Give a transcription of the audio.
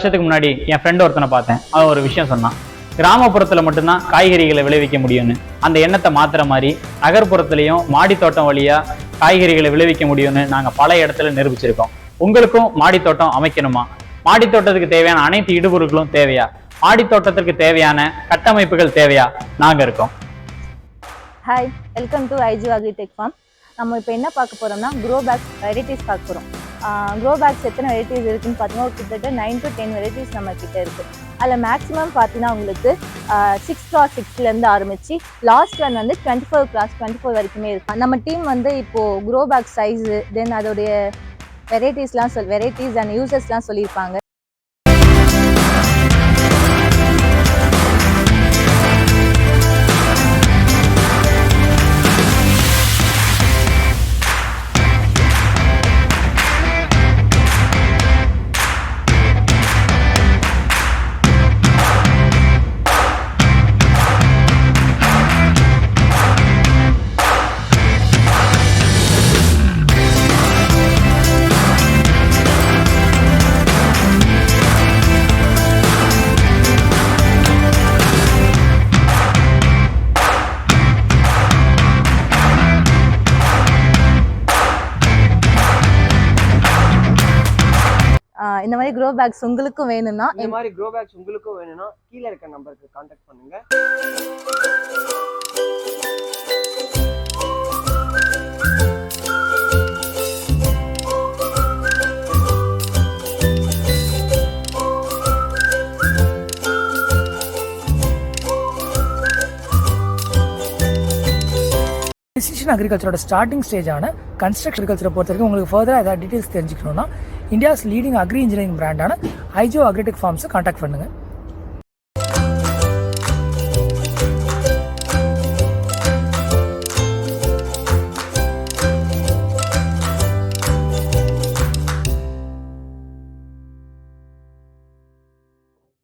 வருஷத்துக்கு முன்னாடி என் ஃப்ரெண்ட் ஒருத்தனை பார்த்தேன். அவன் ஒரு விஷயம் சொன்னான். கிராமப்புறத்துல மட்டும்தான் காய்கறிகளை விளைவிக்க முடியும்னு. அந்த எண்ணத்தை மாத்துற மாதிரி நகர்ப்புறத்துலயும் மாடி தோட்டம் வழியா காய்கறிகளை விளைவிக்க முடியும்னு நாங்க பல இடத்துல நிரூபிச்சிருக்கோம். உங்களுக்கும் மாடி தோட்டம் அமைக்கணுமா? மாடி தோட்டத்துக்கு தேவையான அனைத்து இடுபொருட்களும் தேவையா? மாடி தோட்டத்திற்கு தேவையான கட்டமைப்புகள் தேவையா? நாங்க இருக்கோம். Hi, welcome to IGO Agritech farm. நம்ம இப்போ என்ன பார்க்க போறோம்னா க்ரோ பேக்ஸ் வெரைட்டிஸ் பார்க்க போறோம். க்ரோ பேக்ஸ் எத்தனை வெரைட்டிஸ் இருக்குன்னு பார்த்தீங்கன்னா கிட்டத்தட்ட 9 to 10 வெரைட்டிஸ் நம்ம கிட்ட இருக்கு. அதில் மேக்ஸிமம் பார்த்தீங்கன்னா உங்களுக்கு 6x6 ஆரம்பிச்சு லாஸ்ட் ஒன் வந்து 24x24 வரைக்குமே இருக்கு. நம்ம டீம் வந்து இப்போ க்ரோ பேக் சைஸு தென் அதோடைய வெரைட்டிஸ் அண்ட் யூசஸ்லாம் சொல்லியிருப்பாங்க. இந்த மாதிரி க்ரோ பேக்ஸ் உங்களுக்கும் வேணும்னா கீழே இருக்க நம்பருக்கு கான்டாக்ட் பண்ணுங்க. precision agriculture ஸ்டார்டிங் ஸ்டேஜான கன்ஸ்ட்ரக்ஷன் அக்ரிகல்ச்சரை பொறுத்த வரைக்கும் உங்களுக்கு ஃபர்தராக ஏதாவது டீட்டெயில்ஸ் தெரிஞ்சுக்கணும்னா இந்தியாஸ் லீடிங் அக்ரி இன்ஜினியரிங் பிராண்டான IGO Agritech ஃபார்ம்ஸை கான்டாக்ட் பண்ணுங்கள்.